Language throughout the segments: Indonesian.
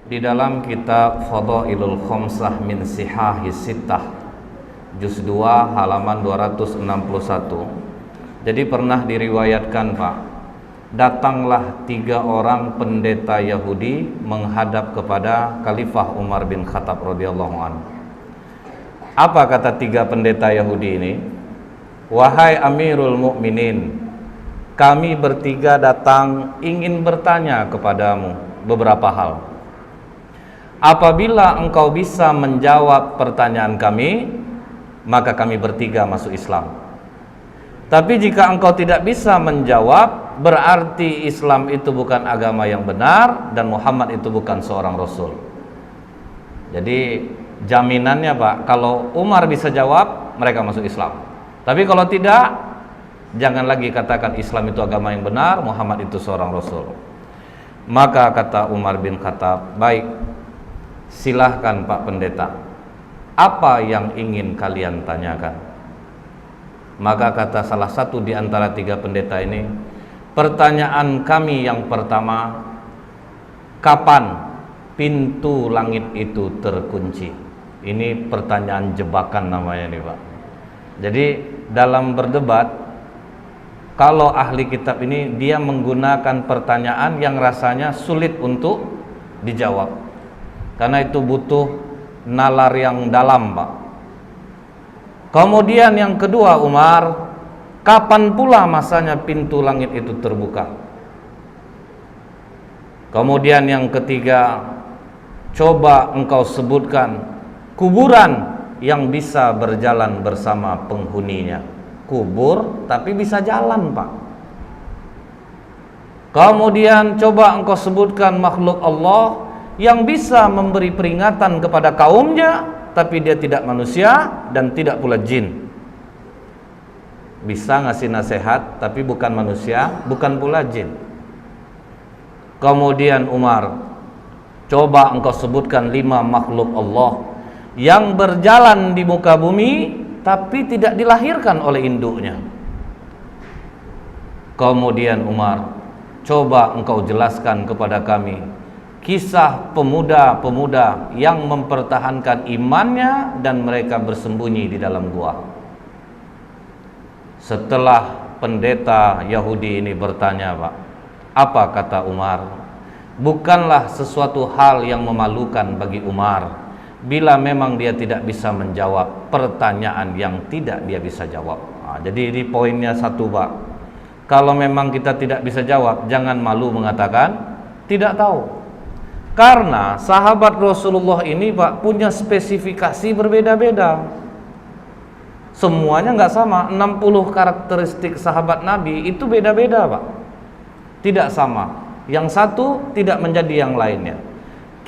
Di dalam kitab Fadailul Khamsah min Sihahis Sittah juz 2 halaman 261. Jadi pernah diriwayatkan, Pak, datanglah 3 orang pendeta Yahudi menghadap kepada Khalifah Umar bin Khattab radhiyallahu anhu. Apa kata 3 pendeta Yahudi ini? Wahai Amirul Mukminin, kami bertiga datang ingin bertanya kepadamu beberapa hal. Apabila engkau bisa menjawab pertanyaan kami, maka kami bertiga masuk Islam. Tapi jika engkau tidak bisa menjawab, berarti Islam itu bukan agama yang benar dan Muhammad itu bukan seorang Rasul. Jadi jaminannya, Pak, kalau Umar bisa jawab, mereka masuk Islam. Tapi kalau tidak, jangan lagi katakan Islam itu agama yang benar, Muhammad itu seorang Rasul. Maka kata Umar bin Khattab, baik, silahkan Pak Pendeta, apa yang ingin kalian tanyakan? Maka kata salah satu di antara 3 pendeta ini, pertanyaan kami yang pertama, kapan pintu langit itu terkunci? Ini pertanyaan jebakan namanya nih, Pak. Jadi dalam berdebat, kalau ahli kitab ini dia menggunakan pertanyaan yang rasanya sulit untuk dijawab. Karena itu butuh nalar yang dalam, Pak. Kemudian yang kedua, Umar, kapan pula masanya pintu langit itu terbuka? Kemudian yang ketiga, coba engkau sebutkan kuburan yang bisa berjalan bersama penghuninya. Kubur tapi bisa jalan, Pak. Kemudian coba engkau sebutkan makhluk Allah yang bisa memberi peringatan kepada kaumnya, tapi dia tidak manusia dan tidak pula jin. Bisa ngasih nasihat, tapi bukan manusia, bukan pula jin. Kemudian Umar, coba engkau sebutkan 5 makhluk Allah yang berjalan di muka bumi, tapi tidak dilahirkan oleh induknya. Kemudian Umar, coba engkau jelaskan kepada kami kisah pemuda-pemuda yang mempertahankan imannya dan mereka bersembunyi di dalam gua. Setelah pendeta Yahudi ini bertanya, Pak, apa kata Umar? Bukanlah sesuatu hal yang memalukan bagi Umar bila memang dia tidak bisa menjawab pertanyaan yang tidak dia bisa jawab. Jadi ini poinnya satu, Pak. Kalau memang kita tidak bisa jawab, jangan malu mengatakan tidak tahu. Karena sahabat Rasulullah ini, Pak, punya spesifikasi berbeda-beda. Semuanya nggak sama. 60 karakteristik sahabat Nabi itu beda-beda, Pak. Tidak sama. Yang satu tidak menjadi yang lainnya.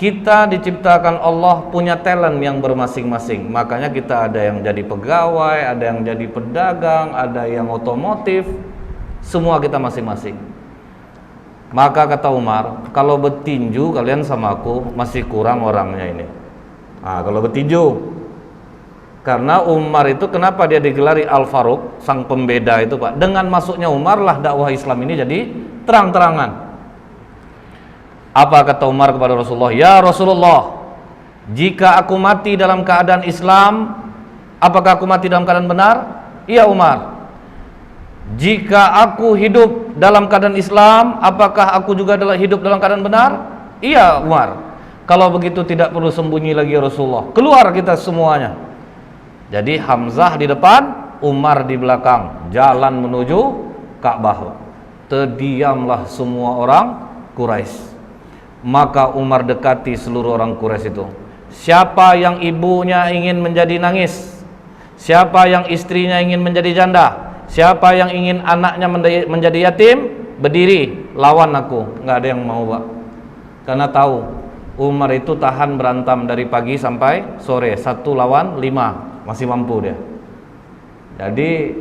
Kita diciptakan Allah punya talent yang bermasing-masing. Makanya kita ada yang jadi pegawai, ada yang jadi pedagang, ada yang otomotif. Semua kita masing-masing. Maka kata Umar, kalau bertinju kalian sama aku masih kurang orangnya ini. Kalau bertinju, karena Umar itu kenapa dia digelari Al-Faruq, sang pembeda itu, Pak? Dengan masuknya Umar lah dakwah Islam ini jadi terang-terangan. Apa kata Umar kepada Rasulullah? Ya Rasulullah, jika aku mati dalam keadaan Islam, apakah aku mati dalam keadaan benar? Iya Umar. Jika aku hidup dalam keadaan Islam, apakah aku juga hidup dalam keadaan benar? Iya Umar. Kalau begitu tidak perlu sembunyi lagi Rasulullah. Keluar kita semuanya. Jadi Hamzah di depan, Umar di belakang, jalan menuju Ka'bah. Terdiamlah semua orang Quraisy. Maka Umar dekati seluruh orang Quraisy itu. Siapa yang ibunya ingin menjadi nangis? Siapa yang istrinya ingin menjadi janda? Siapa yang ingin anaknya menjadi yatim, berdiri lawan aku. Nggak ada yang mau, Pak. Karena tahu Umar itu tahan berantam dari pagi sampai sore, 1 lawan 5, masih mampu dia. Jadi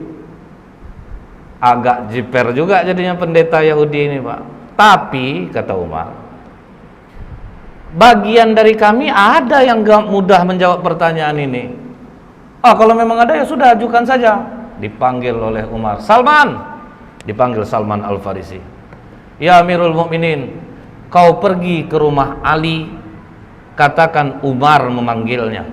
agak jiper juga jadinya pendeta Yahudi ini, Pak. Tapi kata Umar, bagian dari kami ada yang gak mudah menjawab pertanyaan ini. Kalau memang ada ya sudah, ajukan saja. Dipanggil oleh Umar, Salman, dipanggil Salman Al-Farisi. Ya Amirul Mukminin, kau pergi ke rumah Ali katakan Umar memanggilnya.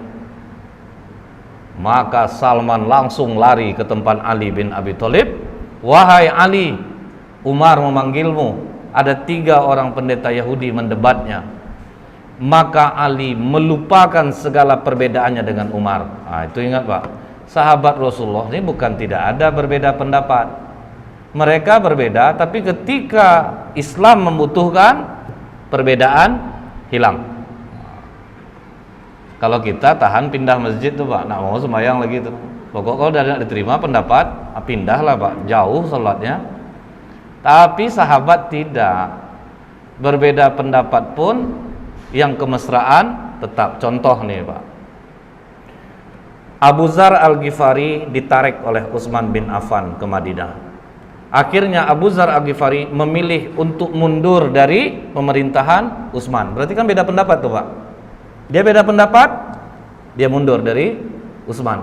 Maka Salman langsung lari ke tempat Ali bin Abi Thalib. Wahai Ali, Umar memanggilmu. Ada 3 orang pendeta Yahudi mendebatnya. Maka Ali melupakan segala perbedaannya dengan Umar. Itu ingat Pak, sahabat Rasulullah ini bukan tidak ada berbeda pendapat. Mereka berbeda, tapi ketika Islam membutuhkan, perbedaan hilang. Kalau kita tahan pindah masjid tuh Pak, nak mau sembahyang lagi tuh. Pokok kalau udah diterima pendapat, pindahlah Pak, jauh sholatnya. Tapi sahabat tidak, berbeda pendapat pun yang kemesraan tetap. Contoh nih Pak, Abu Dzar Al-Ghifari ditarik oleh Utsman bin Affan ke Madinah. Akhirnya Abu Dzar Al-Ghifari memilih untuk mundur dari pemerintahan Utsman. Berarti kan beda pendapat tuh Pak. Dia beda pendapat, dia mundur dari Utsman.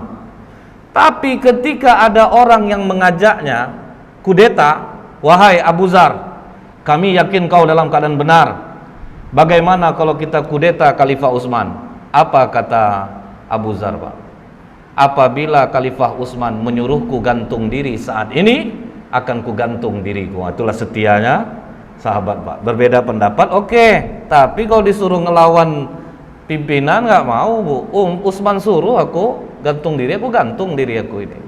Tapi ketika ada orang yang mengajaknya kudeta, wahai Abu Dzar, kami yakin kau dalam keadaan benar. Bagaimana kalau kita kudeta Khalifah Utsman? Apa kata Abu Dzar Pak? Apabila Khalifah Utsman menyuruhku gantung diri saat ini, akan ku gantung diriku. Itulah setianya sahabat Pak. Berbeda pendapat, oke. Tapi kalau disuruh ngelawan pimpinan nggak mau Bu. Utsman suruh aku gantung diri, aku gantung diri aku ini.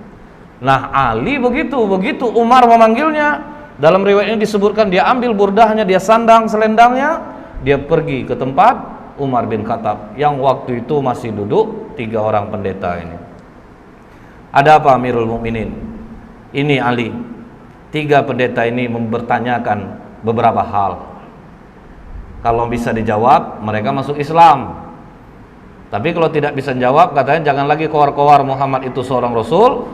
Nah Ali begitu Umar memanggilnya, dalam riwayat ini disebutkan dia ambil burdahnya, dia sandang selendangnya, dia pergi ke tempat Umar bin Khattab yang waktu itu masih duduk 3 orang pendeta ini. Ada apa Amirul Mukminin? Ini Ali. 3 pendeta ini mempertanyakan beberapa hal. Kalau bisa dijawab, mereka masuk Islam. Tapi kalau tidak bisa jawab, katanya jangan lagi kowar-kowar Muhammad itu seorang Rasul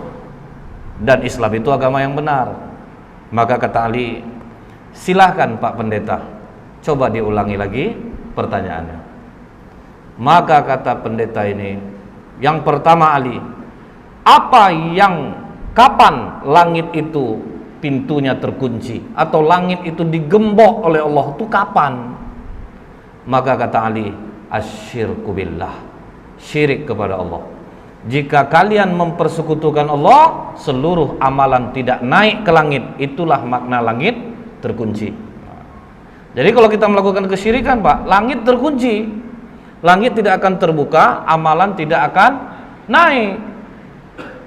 dan Islam itu agama yang benar. Maka kata Ali, silahkan Pak Pendeta, coba diulangi lagi pertanyaannya. Maka kata pendeta ini, yang pertama Ali, kapan langit itu pintunya terkunci atau langit itu digembok oleh Allah, itu kapan? Maka kata Ali, asyirku billah, syirik kepada Allah. Jika kalian mempersekutukan Allah, seluruh amalan tidak naik ke langit. Itulah makna langit terkunci. Jadi kalau kita melakukan kesyirikan Pak, langit terkunci, langit tidak akan terbuka, amalan tidak akan naik.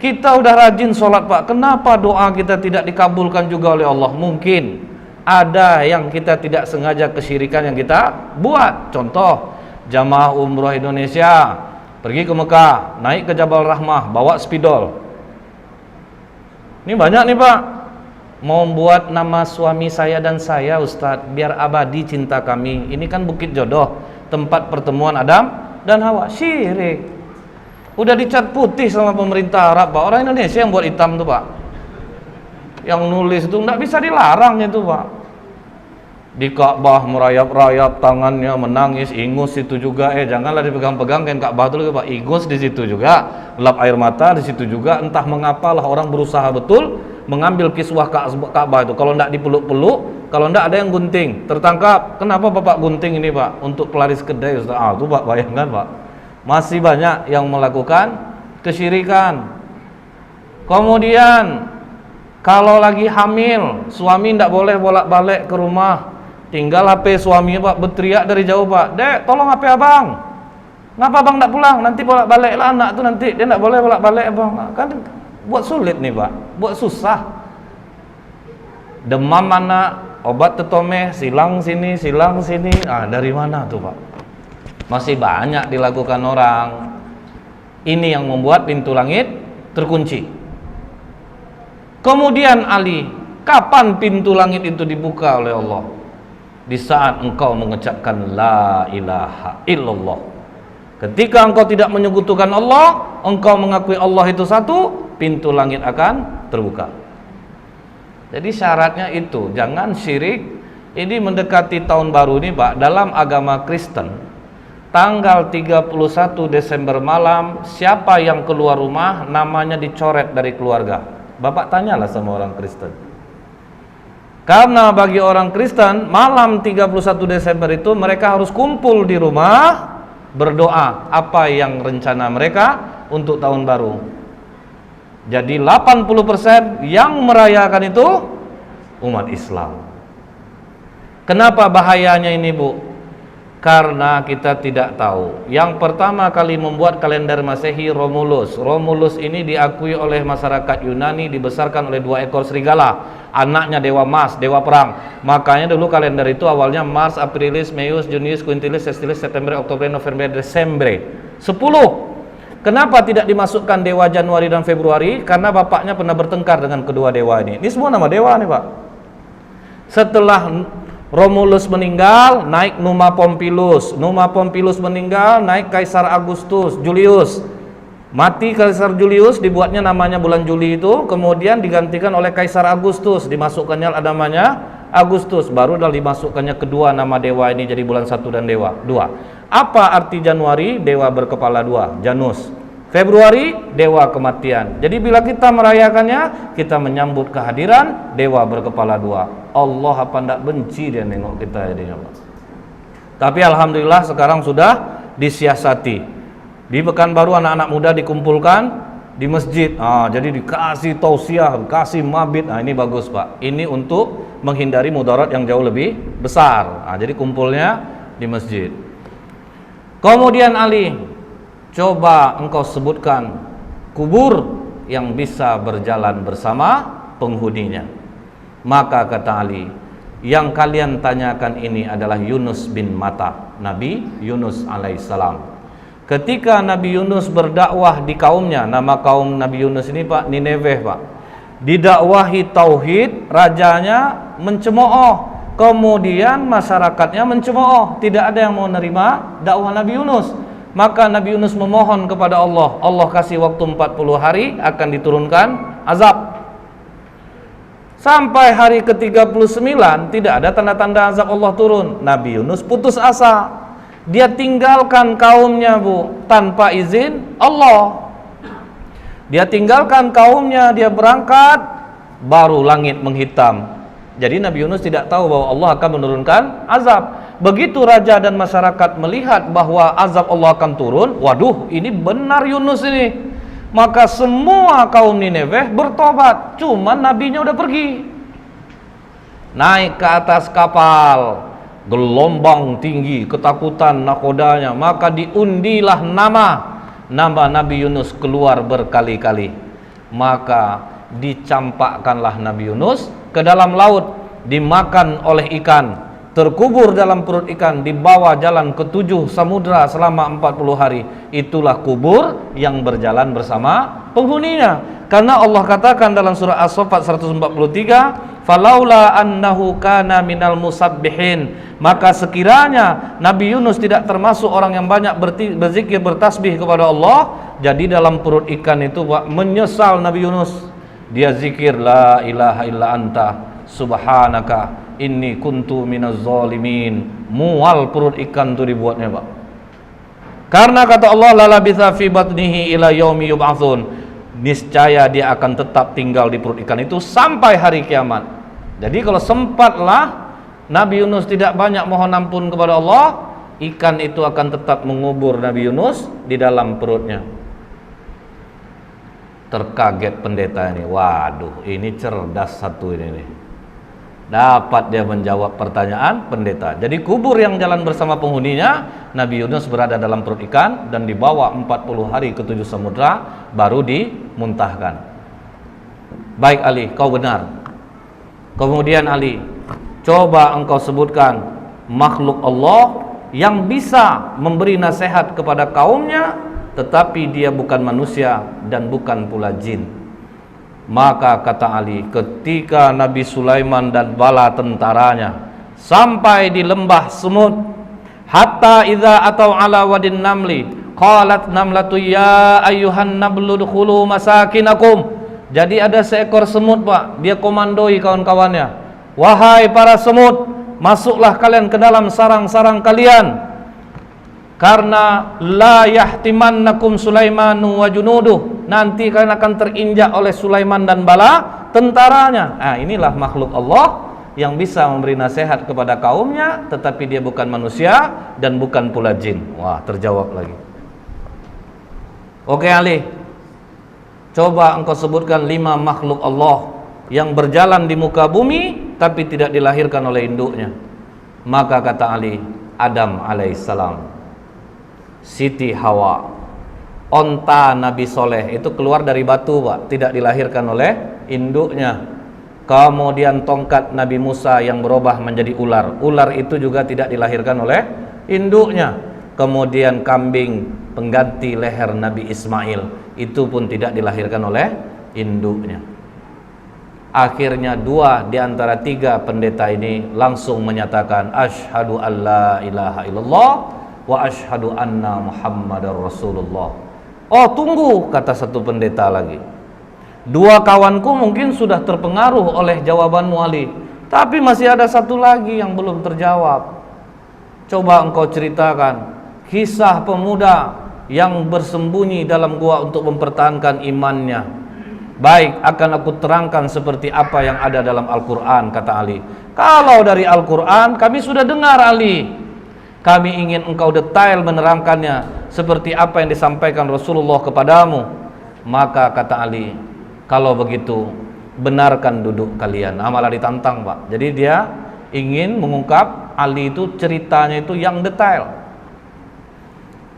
Kita udah rajin sholat Pak, kenapa doa kita tidak dikabulkan juga oleh Allah? Mungkin ada yang kita tidak sengaja kesyirikan yang kita buat. Contoh, jamaah umroh Indonesia pergi ke Mekah, naik ke Jabal Rahmah, bawa spidol. Ini banyak nih Pak, mau buat nama suami saya dan saya Ustadz, biar abadi cinta kami. Ini kan Bukit Jodoh, tempat pertemuan Adam dan Hawa. Syirik. Udah dicat putih sama pemerintah Arab Pak, orang Indonesia yang buat hitam tuh Pak. Yang nulis itu nggak bisa dilarang itu Pak. Di Ka'bah merayap-rayap tangannya, menangis, ingus itu juga. Janganlah dipegang-pegang kain Ka'bah itu Pak, ingus di situ juga, lap air mata di situ juga. Entah mengapalah orang berusaha betul mengambil kiswah Ka'bah itu. Kalau enggak dipeluk-peluk, kalau enggak ada yang gunting, tertangkap. Kenapa Bapak gunting ini Pak? Untuk pelaris kedai Ustaz. Itu Pak, bayangkan Pak. Masih banyak yang melakukan kesyirikan. Kemudian kalau lagi hamil, suami enggak boleh bolak-balik ke rumah. Tinggal HP suami Pak berteriak dari jauh Pak, "Dek, tolong HP abang. Ngapa abang enggak pulang? Nanti bolak-balik lah anak tuh nanti. Dia enggak boleh bolak-balik abang." Kan buat sulit nih Pak, buat susah. Demam anak, obat tetomeh, silang sini. Dari mana tuh Pak? Masih banyak dilakukan orang. Ini yang membuat pintu langit terkunci. Kemudian Ali, kapan pintu langit itu dibuka oleh Allah? Di saat engkau mengucapkan la ilaha illallah. Ketika engkau tidak menyekutukan Allah, engkau mengakui Allah itu satu, pintu langit akan terbuka. Jadi syaratnya itu, jangan syirik. Ini mendekati tahun baru ini Pak, dalam agama Kristen, tanggal 31 Desember malam, siapa yang keluar rumah namanya dicoret dari keluarga. Bapak tanyalah sama orang Kristen. Karena bagi orang Kristen, malam 31 Desember itu mereka harus kumpul di rumah, berdoa apa yang rencana mereka untuk tahun baru. Jadi 80% yang merayakan itu umat Islam. Kenapa bahayanya ini, Bu? Karena kita tidak tahu. Yang pertama kali membuat kalender Masehi Romulus. Romulus ini diakui oleh masyarakat Yunani, dibesarkan oleh 2 ekor serigala, anaknya dewa Mars, dewa perang. Makanya dulu kalender itu awalnya Mars, Aprilis, Meius, Junius, Quintilis, Sextilis, September, Oktober, November, Desember. 10. Kenapa tidak dimasukkan dewa Januari dan Februari? Karena bapaknya pernah bertengkar dengan kedua dewa ini. Ini semua nama dewa nih, Pak. Setelah Romulus meninggal, naik Numa Pompilius. Numa Pompilius meninggal, naik Kaisar Augustus, Julius. Mati Kaisar Julius, dibuatnya namanya bulan Juli itu, kemudian digantikan oleh Kaisar Augustus, dimasukkannya namanya Agustus, baru dimasukkannya kedua nama dewa ini jadi bulan 1 dan dewa 2. Apa arti Januari? Dewa berkepala 2, Janus. Februari, dewa kematian. Jadi bila kita merayakannya, kita menyambut kehadiran dewa berkepala 2. Allah apa ndak benci dia nengok kita jadinya, Pak. Tapi alhamdulillah sekarang sudah disiasati. Di Pekanbaru anak-anak muda dikumpulkan di masjid. Jadi dikasih tausiah, dikasih mabit. Ini bagus, Pak. Ini untuk menghindari mudarat yang jauh lebih besar. Jadi kumpulnya di masjid. Kemudian Ali, coba engkau sebutkan kubur yang bisa berjalan bersama penghuninya. Maka kata Ali, yang kalian tanyakan ini adalah Yunus bin Matta, Nabi Yunus alaihissalam. Ketika Nabi Yunus berdakwah di kaumnya, nama kaum Nabi Yunus ini, Pak, Nineveh, Pak. Didakwahi tauhid, rajanya mencemooh, kemudian masyarakatnya mencemooh, tidak ada yang mau menerima dakwah Nabi Yunus. Maka Nabi Yunus memohon kepada Allah. Allah kasih waktu 40 hari akan diturunkan azab. Sampai hari ke-39 tidak ada tanda-tanda azab Allah turun. Nabi Yunus putus asa. Dia tinggalkan kaumnya, Bu, tanpa izin Allah. Dia tinggalkan kaumnya, dia berangkat, baru langit menghitam. Jadi Nabi Yunus tidak tahu bahwa Allah akan menurunkan azab. Begitu raja dan masyarakat melihat bahwa azab Allah akan turun, waduh, ini benar Yunus ini. Maka semua kaum Nineveh bertobat, cuman nabinya udah pergi. Naik ke atas kapal, gelombang tinggi, ketakutan nakodanya, maka diundilah nama Nabi Yunus keluar berkali-kali. Maka dicampakkanlah Nabi Yunus ke dalam laut, dimakan oleh ikan, terkubur dalam perut ikan, dibawa jalan ke 7 samudra selama 40 hari. Itulah kubur yang berjalan bersama penghuninya. Karena Allah katakan dalam surah As-Saffat 143, falaula annahu kana minal musabbihin, maka sekiranya Nabi Yunus tidak termasuk orang yang banyak berzikir, bertasbih kepada Allah, jadi dalam perut ikan itu, Pak, menyesal Nabi Yunus. Dia zikir la ilaha illa anta subhanaka inni kuntu minaz zalimin. Mual perut ikan itu dibuatnya, Pak. Karena kata Allah, la labitha fi batnihi ila yaumi yub'atsun. Niscaya dia akan tetap tinggal di perut ikan itu sampai hari kiamat. Jadi kalau sempatlah Nabi Yunus tidak banyak mohon ampun kepada Allah, ikan itu akan tetap mengubur Nabi Yunus di dalam perutnya. Terkaget pendeta ini. Waduh, ini cerdas satu ini nih. Dapat dia menjawab pertanyaan pendeta. Jadi kubur yang jalan bersama penghuninya, Nabi Yunus berada dalam perut ikan dan dibawa 40 hari ke 7 samudra, baru dimuntahkan. Baik Ali, kau benar. Kemudian Ali, coba engkau sebutkan makhluk Allah yang bisa memberi nasihat kepada kaumnya, tetapi dia bukan manusia dan bukan pula jin. Maka kata Ali, ketika Nabi Sulaiman dan bala tentaranya sampai di lembah semut, hatta idza atau ala wadin namli qalat namlatu ya ayyuhan nablu dukhulu masakinakum. Jadi ada seekor semut, Pak, dia komandoi kawan-kawannya, wahai para semut, masuklah kalian ke dalam sarang-sarang kalian, karena la yahtimannakum Sulaimanu wa junuduh, nanti kalian akan terinjak oleh Sulaiman dan bala tentaranya. Inilah makhluk Allah yang bisa memberi nasihat kepada kaumnya, tetapi dia bukan manusia dan bukan pula jin. Wah, terjawab lagi. Oke Ali, coba engkau sebutkan 5 makhluk Allah yang berjalan di muka bumi tapi tidak dilahirkan oleh induknya. Maka kata Ali, Adam alaihissalam, Siti Hawa, onta Nabi Soleh itu keluar dari batu Pak, tidak dilahirkan oleh induknya. Kemudian tongkat Nabi Musa yang berubah menjadi ular, ular itu juga tidak dilahirkan oleh induknya. Kemudian kambing pengganti leher Nabi Ismail, itu pun tidak dilahirkan oleh induknya. Akhirnya 2 di antara 3 pendeta ini langsung menyatakan asyhadu alla ilaha illallah wa asyhadu anna muhammadar rasulullah. Oh tunggu, kata satu pendeta lagi, 2 kawanku mungkin sudah terpengaruh oleh jawabanmu Ali, tapi masih ada satu lagi yang belum terjawab. Coba engkau ceritakan kisah pemuda yang bersembunyi dalam gua untuk mempertahankan imannya. Baik, akan aku terangkan seperti apa yang ada dalam Al-Quran, kata Ali. Kalau dari Al-Quran kami sudah dengar Ali, kami ingin engkau detail menerangkannya seperti apa yang disampaikan Rasulullah kepadamu. Maka kata Ali, kalau begitu benarkan duduk kalian. Malah ditantang Pak. Jadi dia ingin mengungkap Ali itu ceritanya itu yang detail.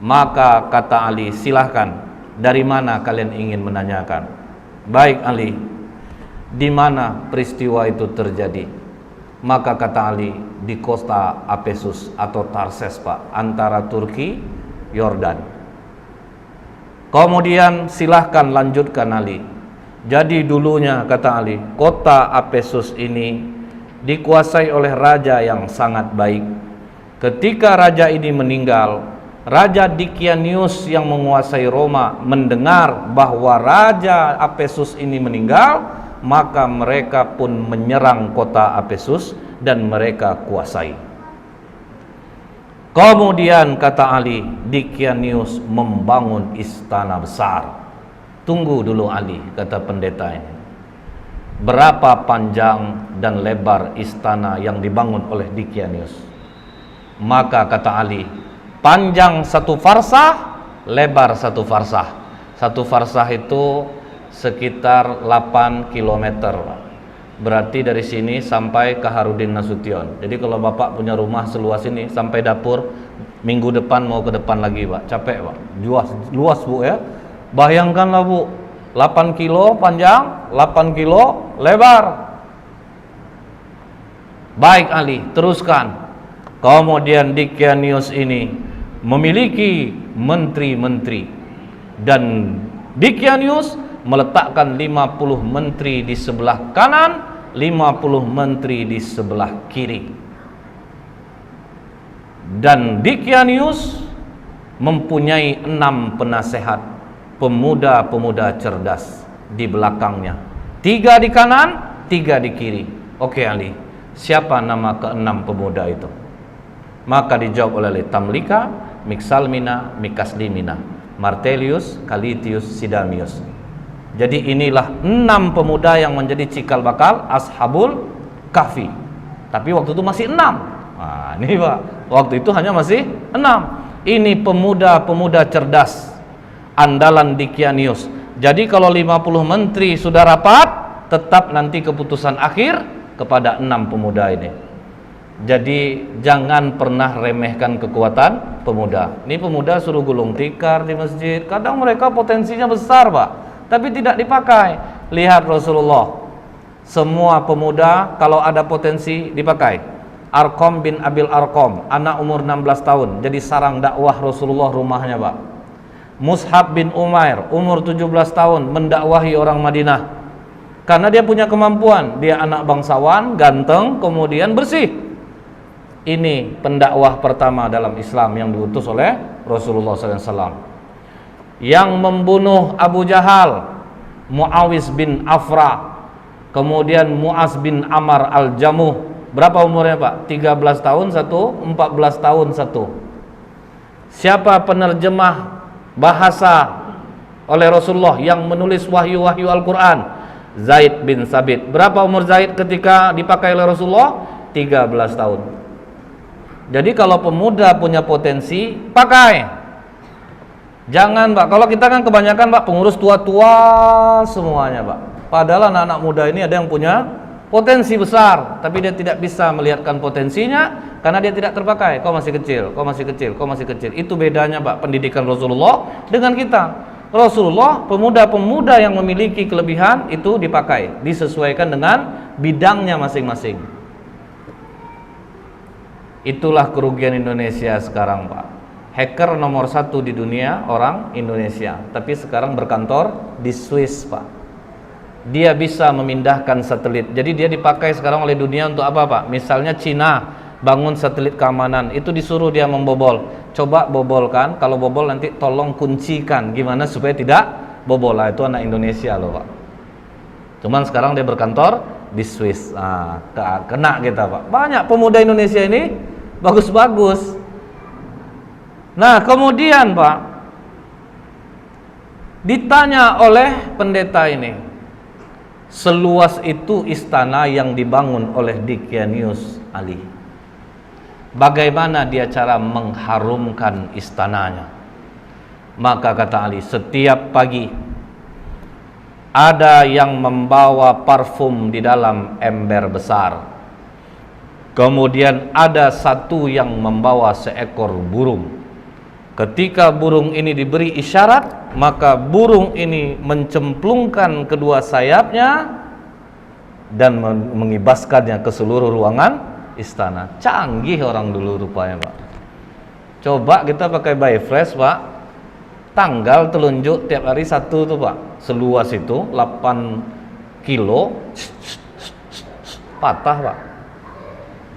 Maka kata Ali, silahkan, dari mana kalian ingin menanyakan? Baik Ali, di mana peristiwa itu terjadi? Maka kata Ali, di kota Apesus atau Tarses Pak, antara Turki, Yordan. Kemudian silahkan lanjutkan Ali. Jadi dulunya kata Ali, kota Apesus ini dikuasai oleh raja yang sangat baik. Ketika raja ini meninggal, Raja Dikianius yang menguasai Roma mendengar bahwa Raja Apesus ini meninggal, maka mereka pun menyerang kota Apesus dan mereka kuasai. Kemudian kata Ali, Dikianius membangun istana besar. Tunggu dulu Ali, kata pendeta ini. Berapa panjang dan lebar istana yang dibangun oleh Dikianius? Maka kata Ali, panjang 1 farsah, lebar 1 farsah. 1 farsah itu sekitar 8 km. Berarti dari sini sampai ke Harudin Nasution. Jadi kalau Bapak punya rumah seluas ini sampai dapur, minggu depan mau ke depan lagi Pak. Capek Pak. Luas Bu ya. Bayangkanlah Bu, 8 kilo panjang, 8 kilo lebar. Baik Ali, teruskan. Kemudian Dikianius ini memiliki menteri-menteri, dan Dikianius meletakkan 50 menteri di sebelah kanan, 50 menteri di sebelah kiri. Dan Dikianius mempunyai 6 penasehat, pemuda-pemuda cerdas di belakangnya, 3 di kanan, 3 di kiri. Oke Ali, siapa nama ke-6 pemuda itu? Maka dijawab oleh Tamlika, Mixalmina, Mikaslimina, Martelius, Calitius, Sidamius. Jadi inilah 6 pemuda yang menjadi cikal bakal Ashabul Kahfi. Tapi waktu itu masih 6. Nah, ini Pak, waktu itu hanya masih 6. Ini pemuda-pemuda cerdas andalan Dikianius. Jadi kalau 50 menteri sudah rapat, tetap nanti keputusan akhir kepada 6 pemuda ini. Jadi jangan pernah remehkan kekuatan pemuda. Ini pemuda suruh gulung tikar di masjid. Kadang mereka potensinya besar Pak, tapi tidak dipakai. Lihat Rasulullah, semua pemuda kalau ada potensi dipakai. Arqam bin Abil Arqam, anak umur 16 tahun, jadi sarang dakwah Rasulullah rumahnya Pak. Mus'hab bin Umair, umur 17 tahun, mendakwahi orang Madinah. Karena dia punya kemampuan, dia anak bangsawan, ganteng, kemudian bersih. Ini pendakwah pertama dalam Islam yang diutus oleh Rasulullah SAW. Yang membunuh Abu Jahal, Muawiz bin Afra, kemudian Muaz bin Amar al-Jamuh. Berapa umurnya Pak? 13 tahun satu, 14 tahun satu. Siapa penerjemah bahasa oleh Rasulullah yang menulis wahyu-wahyu Al-Quran? Zaid bin Sabit. Berapa umur Zaid ketika dipakai oleh Rasulullah? 13 tahun. Jadi kalau pemuda punya potensi, pakai. Jangan Pak, kalau kita kan kebanyakan Pak pengurus tua-tua semuanya Pak. Padahal anak-anak muda ini ada yang punya potensi besar, tapi dia tidak bisa melihatkan potensinya karena dia tidak terpakai. Kau masih kecil, kau masih kecil, kau masih kecil. Itu bedanya Pak pendidikan Rasulullah dengan kita. Rasulullah, pemuda-pemuda yang memiliki kelebihan itu dipakai, disesuaikan dengan bidangnya masing-masing. Itulah kerugian Indonesia sekarang Pak. Hacker nomor 1 di dunia orang Indonesia, tapi sekarang berkantor di Swiss Pak. Dia bisa memindahkan satelit. Jadi dia dipakai sekarang oleh dunia untuk apa Pak? Misalnya Cina bangun satelit keamanan, itu disuruh dia membobol. Coba bobolkan, kalau bobol nanti tolong kuncikan gimana supaya tidak bobol. Lah itu anak Indonesia loh Pak. Cuman sekarang dia berkantor di Swiss. Kena kita Pak. Banyak pemuda Indonesia ini bagus-bagus. Nah kemudian Pak, ditanya oleh pendeta ini, seluas itu istana yang dibangun oleh Dickianius Ali, bagaimana dia cara mengharumkan istananya? Maka kata Ali, setiap pagi ada yang membawa parfum di dalam ember besar, kemudian ada satu yang membawa seekor burung. Ketika burung ini diberi isyarat, maka burung ini mencemplungkan kedua sayapnya dan mengibaskannya ke seluruh ruangan istana. Canggih orang dulu rupanya Pak. Coba kita pakai Bifresh Pak, tanggal telunjuk tiap hari satu tuh Pak, seluas itu 8 kilo patah Pak,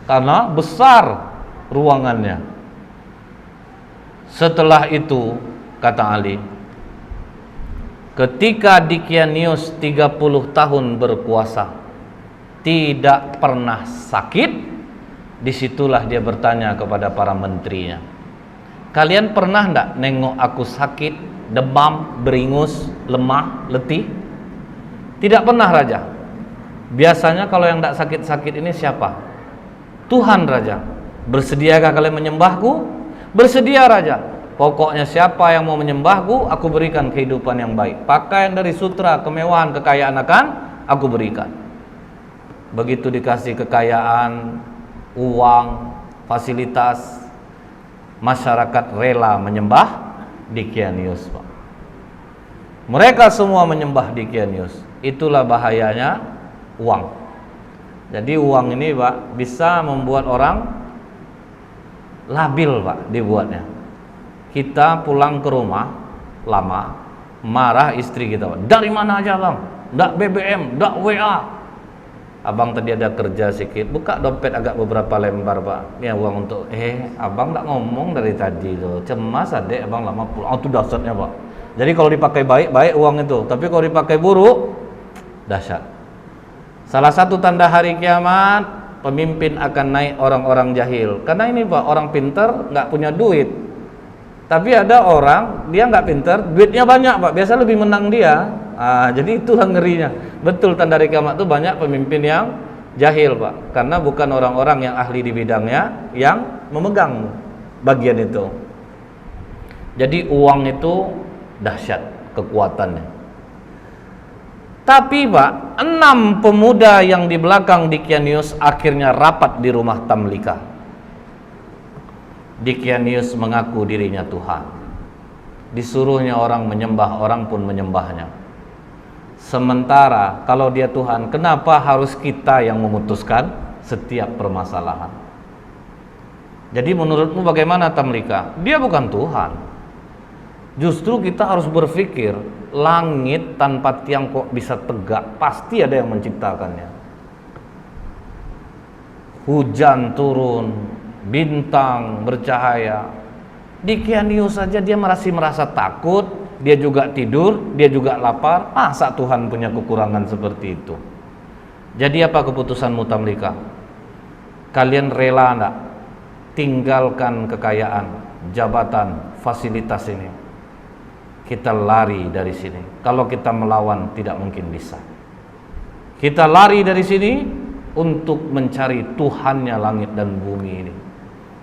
karena besar ruangannya. Setelah itu kata Ali, ketika Dickianius 30 tahun berkuasa tidak pernah sakit, disitulah dia bertanya kepada para menterinya, kalian pernah enggak nengok aku sakit, demam, beringus, lemah, letih? Tidak pernah Raja. Biasanya kalau yang enggak sakit-sakit ini siapa? Tuhan Raja. Bersediakah kalian menyembahku? Bersedia Raja. Pokoknya siapa yang mau menyembahku, aku berikan kehidupan yang baik. Pakaian dari sutra, kemewahan, kekayaan akan aku berikan. Begitu dikasih kekayaan, uang, fasilitas, masyarakat rela menyembah Dickianius Pak. Mereka semua menyembah Dickianius. Itulah bahayanya uang. Jadi uang ini Pak bisa membuat orang labil Pak dibuatnya. Kita pulang ke rumah lama, marah istri kita Pak, dari mana aja Bang? Nggak BBM, nggak WA. Abang tadi ada kerja sedikit, buka dompet agak beberapa lembar Pak, ya uang untuk abang nggak ngomong dari tadi tuh, cemas adek abang lama pulang. Itu dahsyatnya Pak. Jadi kalau dipakai baik uang itu, tapi kalau dipakai buruk dahsyat. Salah satu tanda hari kiamat, pemimpin akan naik orang-orang jahil. Karena ini Pak, orang pintar nggak punya duit. Tapi ada orang dia nggak pintar, duitnya banyak Pak, biasa lebih menang dia. Jadi itulah ngerinya. Betul tanda hari kiamat itu banyak pemimpin yang jahil Pak, karena bukan orang-orang yang ahli di bidangnya yang memegang bagian itu. Jadi uang itu dahsyat kekuatannya. Tapi Pak, 6 pemuda yang di belakang Dickianius akhirnya rapat di rumah Tamlika. Dickianius mengaku dirinya Tuhan. Disuruhnya orang menyembah, orang pun menyembahnya. Sementara kalau dia Tuhan, kenapa harus kita yang memutuskan setiap permasalahan? Jadi menurutmu bagaimana Tamlika? Dia bukan Tuhan. Justru kita harus berpikir, langit tanpa tiang kok bisa tegak? Pasti ada yang menciptakannya. Hujan turun, bintang bercahaya. Dickianius saja dia masih merasa takut, dia juga tidur, dia juga lapar. Masa Tuhan punya kekurangan seperti itu? Jadi apa keputusanmu Tamlika? Kalian rela enggak tinggalkan kekayaan, jabatan, fasilitas ini? Kita lari dari sini. Kalau kita melawan tidak mungkin bisa. Kita lari dari sini untuk mencari Tuhannya langit dan bumi ini.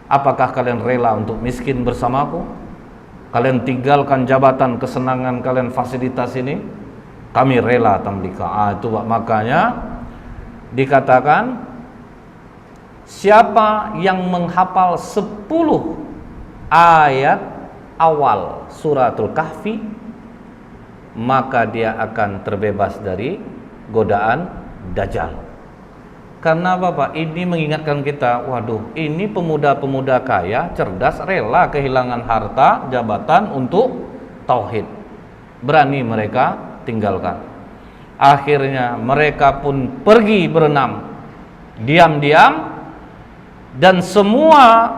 Apakah kalian rela untuk miskin bersamaku? Kalian tinggalkan jabatan, kesenangan kalian, fasilitas ini? Kami rela, Tamlika. Itu makanya dikatakan, siapa yang menghafal 10 ayat awal suratul Kahfi, maka dia akan terbebas dari godaan Dajjal. Karena apa, Pak? Ini mengingatkan kita, waduh, ini pemuda-pemuda kaya, cerdas, rela kehilangan harta, jabatan untuk tauhid. Berani mereka tinggalkan. Akhirnya mereka pun pergi berenam diam-diam, dan semua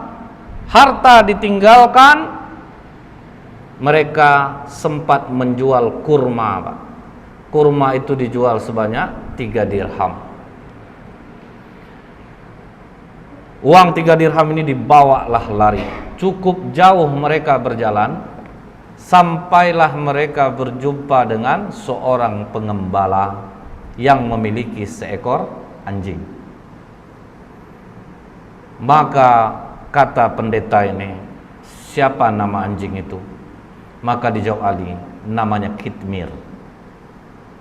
harta ditinggalkan. Mereka sempat menjual kurma, Pak. Kurma itu dijual sebanyak 3 dirham. Uang 3 dirham ini dibawalah lari. Cukup jauh mereka berjalan, sampailah mereka berjumpa dengan seorang pengembala yang memiliki seekor anjing. Maka kata pendeta ini, siapa nama anjing itu? Maka dijawab Ali, namanya Kitmir.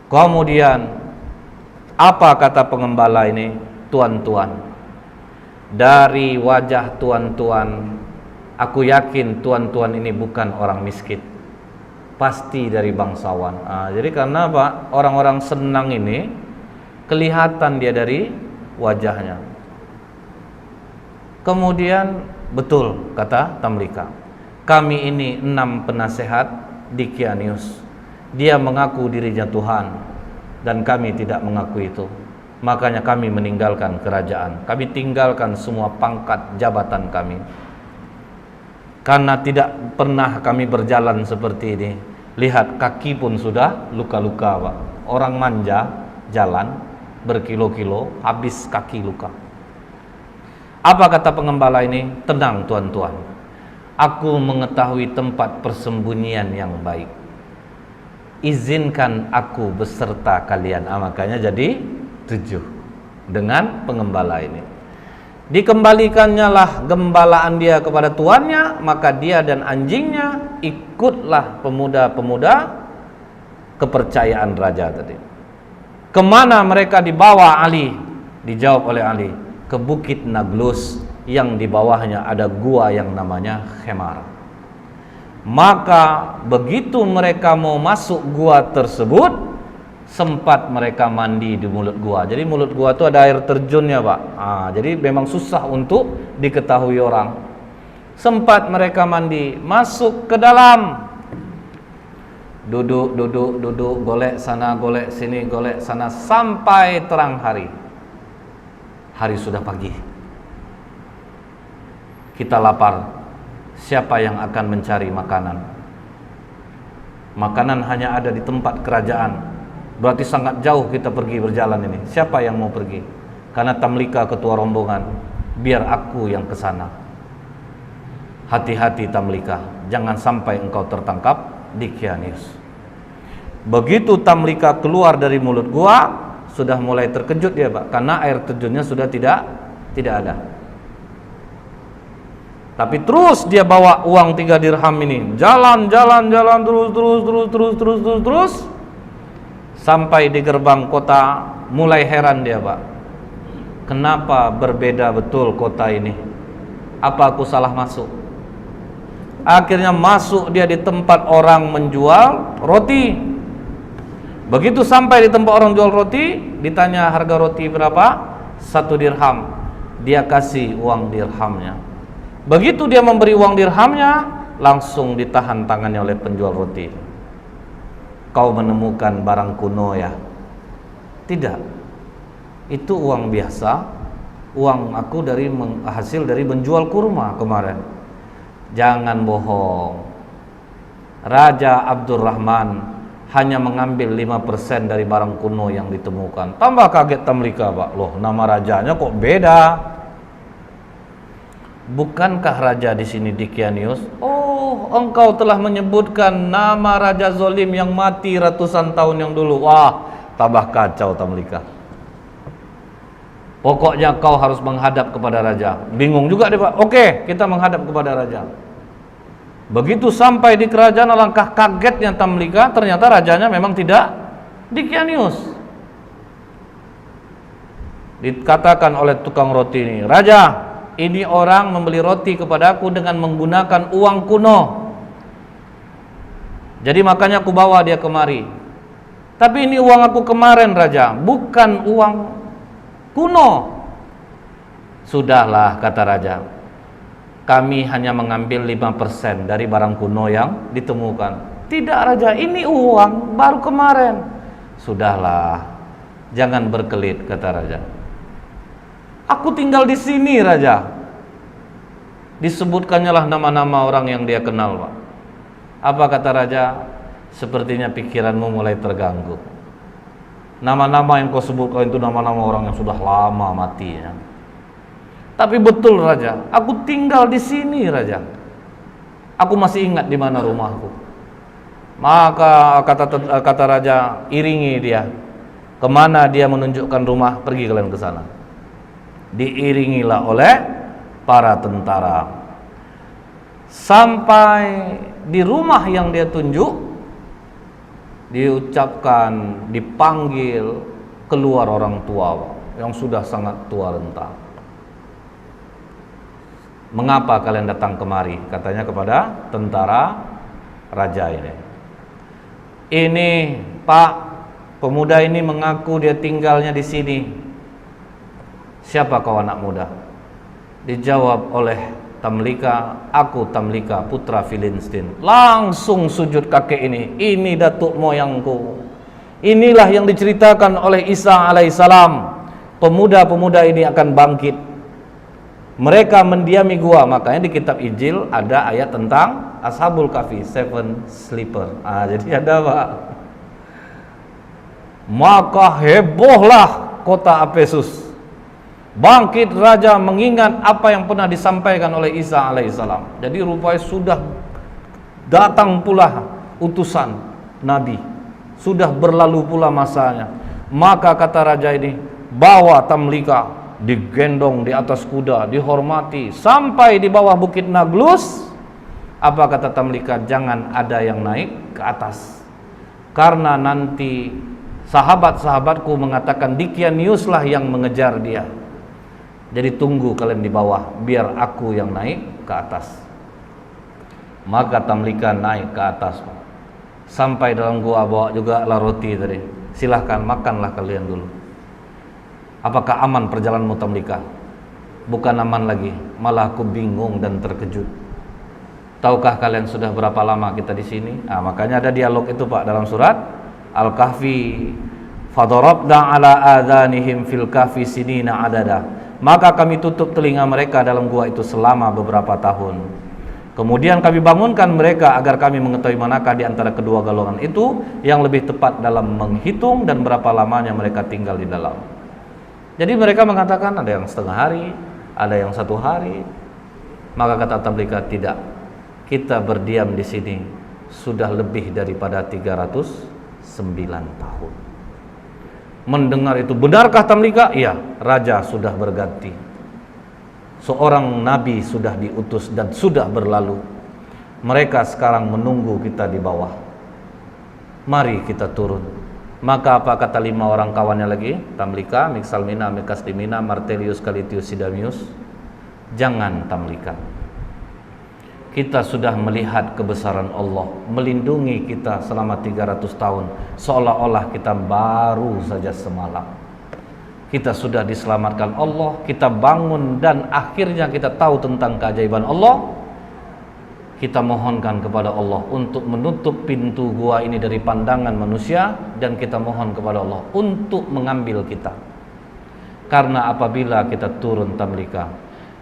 Kemudian apa kata pengembala ini? Tuan-tuan, dari wajah tuan-tuan, aku yakin tuan-tuan ini bukan orang miskin, pasti dari bangsawan. Jadi karena apa? Orang-orang senang ini kelihatan dia dari wajahnya. Kemudian betul kata Tamlika, kami ini 6 penasehat Dicanius. Dia mengaku dirinya Tuhan dan kami tidak mengaku itu. Makanya kami meninggalkan kerajaan, kami tinggalkan semua pangkat jabatan kami. Karena tidak pernah kami berjalan seperti ini. Lihat, kaki pun sudah luka-luka, Pak. Orang manja jalan berkilo-kilo, habis kaki luka. Apa kata pengembala ini? Tenang tuan-tuan, aku mengetahui tempat persembunyian yang baik. Izinkan aku beserta kalian. Makanya jadi 7 dengan pengembala ini. Dikembalikannya lah gembalaan dia kepada tuannya, maka dia dan anjingnya ikutlah pemuda-pemuda kepercayaan raja tadi. Kemana mereka dibawa Ali? Dijawab oleh Ali, ke Bukit Naglus yang di bawahnya ada gua yang namanya Khemar. Maka begitu mereka mau masuk gua tersebut, sempat mereka mandi di mulut gua. Jadi mulut gua itu ada air terjunnya, Pak. Jadi memang susah untuk diketahui orang. Sempat mereka mandi, masuk ke dalam, duduk, golek sana, golek sini, golek sana, sampai terang hari. Hari sudah pagi. Kita lapar. Siapa yang akan mencari makanan? Makanan hanya ada di tempat kerajaan. Berarti sangat jauh kita pergi berjalan ini. Siapa yang mau pergi? Karena Tamlika ketua rombongan, biar aku yang ke sana. Hati-hati Tamlika, jangan sampai engkau tertangkap Dicanius. Begitu Tamlika keluar dari mulut gua, sudah mulai terkejut dia, Pak, karena air terjunnya sudah tidak ada. Tapi terus dia bawa uang 3 dirham ini, jalan terus sampai di gerbang kota. Mulai heran dia, Pak, kenapa berbeda betul kota ini? Apa aku salah masuk? Akhirnya masuk dia di tempat orang menjual roti. Begitu sampai di tempat orang jual roti, ditanya harga roti berapa? 1 dirham. Dia kasih uang dirhamnya. Begitu dia memberi uang dirhamnya, langsung ditahan tangannya oleh penjual roti. Kau menemukan barang kuno ya? Tidak, itu uang biasa. Uang aku hasil dari menjual kurma kemarin. Jangan bohong. Raja Abdurrahman hanya mengambil 5% dari barang kuno yang ditemukan. Tambah kaget Tamlika, Pak. Loh, nama rajanya kok beda? Bukankah raja di sini Dicanius? Oh, engkau telah menyebutkan nama raja zolim yang mati ratusan tahun yang dulu. Wah, tambah kacau Tamlika. Pokoknya kau harus menghadap kepada raja. Bingung juga dia, Pak. Oke, kita menghadap kepada raja. Begitu sampai di kerajaan, alangkah kagetnya Tamlika, ternyata rajanya memang tidak Dicanius. Dikatakan oleh tukang roti ini, "Raja, ini orang membeli roti kepadaku dengan menggunakan uang kuno. Jadi makanya aku bawa dia kemari. Tapi ini uang aku kemarin, Raja, bukan uang kuno." "Sudahlah," kata raja, "kami hanya mengambil 5% dari barang kuno yang ditemukan." "Tidak, Raja, ini uang baru kemarin." "Sudahlah, jangan berkelit," kata raja. "Aku tinggal di sini, Raja." Disebutkannya lah nama-nama orang yang dia kenal, Pak. Apa kata raja? "Sepertinya pikiranmu mulai terganggu. Nama-nama yang kau sebutkan itu nama-nama orang yang sudah lama mati, ya. Tapi betul, Raja, aku tinggal di sini, Raja. Aku masih ingat di mana rumahku." Maka kata raja, "Iringi dia. Kemana dia menunjukkan rumah, pergi kalian ke sana." Diiringilah oleh para tentara sampai di rumah yang dia tunjuk. Diucapkan, dipanggil keluar orang tua yang sudah sangat tua renta. "Mengapa kalian datang kemari?" katanya kepada tentara raja ini. "Ini, Pak, pemuda ini mengaku dia tinggalnya di sini." "Siapa kau, anak muda?" Dijawab oleh Tamlika, "Aku Tamlika, putra Filistin." Langsung sujud kakek ini datuk moyangku. Inilah yang diceritakan oleh Isa alaihissalam. Pemuda-pemuda ini akan bangkit. Mereka mendiami gua. Makanya di kitab Injil ada ayat tentang Ashabul Kahfi, seven sleeper. Jadi ada, Pak. Maka hebohlah kota Efesus. Bangkit raja mengingat apa yang pernah disampaikan oleh Isa alaihissalam. Jadi rupanya sudah datang pula utusan Nabi, sudah berlalu pula masanya. Maka kata raja ini, bawa Tamlika, digendong di atas kuda, dihormati sampai di bawah bukit Naglus. Apa kata Tamlika? "Jangan ada yang naik ke atas, karena nanti sahabat-sahabatku mengatakan Dicaniuslah yang mengejar dia. Jadi tunggu kalian di bawah, biar aku yang naik ke atas." Maka Tamlika naik ke atas, sampai dalam gua, bawa juga lah roti tadi. "Silahkan makanlah kalian dulu." "Apakah aman perjalananmu, Tamlika?" "Bukan aman lagi, malah aku bingung dan terkejut. Tahukah kalian sudah berapa lama kita di sini?" Makanya ada dialog itu, Pak, dalam surat Al-Kahfi. "Fadarabna ala adhanihim fil kahfi sinina adada." Maka kami tutup telinga mereka dalam gua itu selama beberapa tahun. Kemudian kami bangunkan mereka agar kami mengetahui manakah di antara kedua golongan itu yang lebih tepat dalam menghitung dan berapa lamanya mereka tinggal di dalam. Jadi mereka mengatakan ada yang setengah hari, ada yang 1 hari. Maka kata Tamlika, "Tidak, kita berdiam di sini sudah lebih daripada 309 tahun. Mendengar itu, "Benarkah Tamlika?" "Iya, raja sudah berganti. Seorang nabi sudah diutus dan sudah berlalu. Mereka sekarang menunggu kita di bawah. Mari kita turun." Maka apa kata 5 orang kawannya lagi? Tamlika, Miksalmina, Mekasdimina, Martelius, Kalitius, Sidamius. "Jangan, Tamlika. Kita sudah melihat kebesaran Allah melindungi kita selama 300 tahun, seolah-olah kita baru saja semalam. Kita sudah diselamatkan Allah, kita bangun dan akhirnya kita tahu tentang keajaiban Allah. Kita mohonkan kepada Allah untuk menutup pintu gua ini dari pandangan manusia, dan kita mohon kepada Allah untuk mengambil kita. Karena apabila kita turun, Tamlika,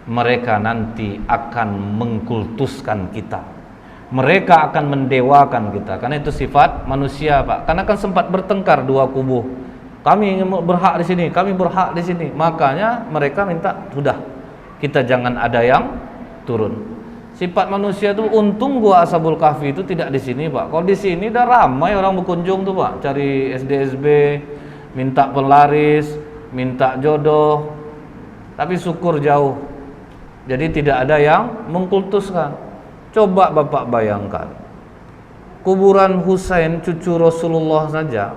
mereka nanti akan mengkultuskan kita. Mereka akan mendewakan kita. Karena itu sifat manusia, Pak. Karena kan sempat bertengkar dua kubu. Kami berhak di sini, kami berhak di sini. Makanya mereka minta, sudah, kita jangan ada yang turun. Sifat manusia itu, untung gua Ashabul Kahfi itu tidak di sini, Pak. Kalau di sini udah ramai orang berkunjung tuh, Pak. Cari SDSB, minta pelaris, minta jodoh, Tapi syukur jauh. Jadi tidak ada yang mengkultuskan. Coba Bapak bayangkan, kuburan Husain cucu Rasulullah saja,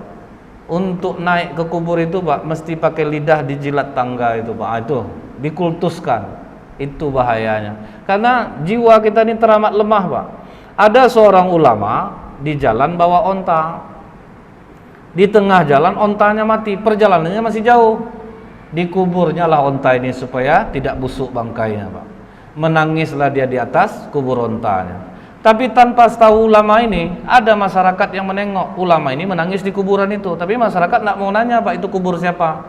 untuk naik ke kubur itu Pak, mesti pakai lidah dijilat tangga itu Pak. Itu dikultuskan. Itu bahayanya. Karena jiwa kita ini teramat lemah Pak. Ada seorang ulama di jalan bawa onta. Di tengah jalan ontanya mati, perjalanannya masih jauh. Dikuburnya lah onta ini supaya tidak busuk bangkainya Pak. Menangislah dia di atas kubur ontanya. Tapi tanpa tahu ulama ini, ada masyarakat yang menengok ulama ini menangis di kuburan itu. Tapi masyarakat tidak mau nanya Pak, itu kubur siapa.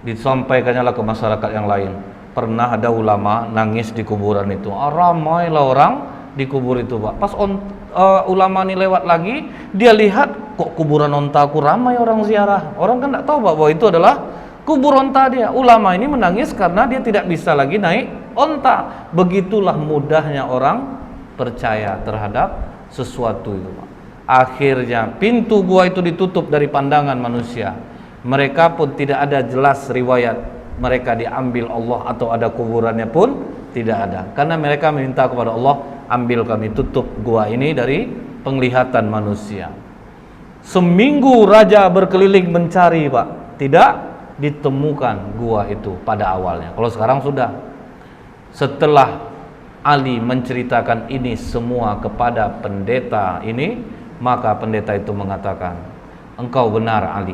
Disampaikannya lah ke masyarakat yang lain. Pernah ada ulama nangis di kuburan itu. Ramailah orang di kubur itu Pak. Pas ulama ini lewat lagi, dia lihat kok kuburan onta aku ramai orang ziarah. Orang kan tidak tahu Pak bahwa itu adalah kubur onta dia. Ulama ini menangis karena dia tidak bisa lagi naik onta. Begitulah mudahnya orang percaya terhadap sesuatu itu Pak. Akhirnya pintu gua itu ditutup dari pandangan manusia. Mereka pun tidak ada jelas riwayat mereka diambil Allah atau ada kuburannya pun tidak ada. Karena mereka meminta kepada Allah, ambil kami, tutup gua ini dari penglihatan manusia. Seminggu raja berkeliling mencari Pak, tidak ditemukan gua itu pada awalnya. Kalau sekarang sudah. Setelah Ali menceritakan ini semua kepada pendeta ini, maka pendeta itu mengatakan, engkau benar Ali,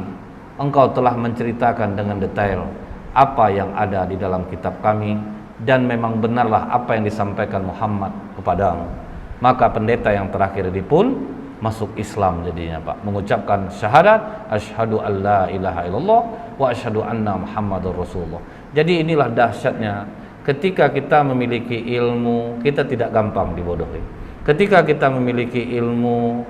engkau telah menceritakan dengan detail apa yang ada di dalam kitab kami, dan memang benarlah apa yang disampaikan Muhammad kepadamu. Maka pendeta yang terakhir ini pun masuk Islam jadinya Pak, mengucapkan syahadat asyhadu alla ilaha illallah wa asyhadu anna Muhammadur Rasulullah. Jadi inilah dahsyatnya ketika kita memiliki ilmu, kita tidak gampang dibodohi. Ketika kita memiliki ilmu,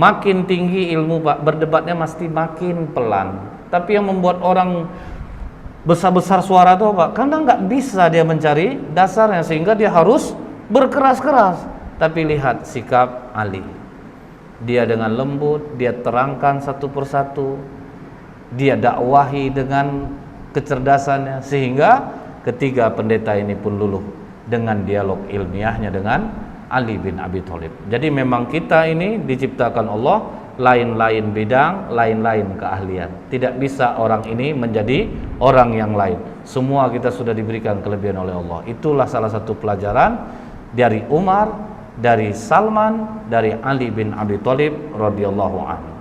makin tinggi ilmu Pak, berdebatnya mesti makin pelan. Tapi yang membuat orang besar-besar suara itu Pak, karena nggak bisa dia mencari dasarnya, sehingga dia harus berkeras-keras. Tapi lihat sikap Ali, dia dengan lembut, dia terangkan satu persatu, dia dakwahi dengan kecerdasannya, sehingga ketiga pendeta ini pun luluh dengan dialog ilmiahnya dengan Ali bin Abi Thalib. Jadi memang kita ini diciptakan Allah lain-lain bidang, lain-lain keahlian. Tidak bisa orang ini menjadi orang yang lain. Semua kita sudah diberikan kelebihan oleh Allah. Itulah salah satu pelajaran dari Umar, dari Salman, dari Ali bin Abi Thalib radhiyallahu anhu.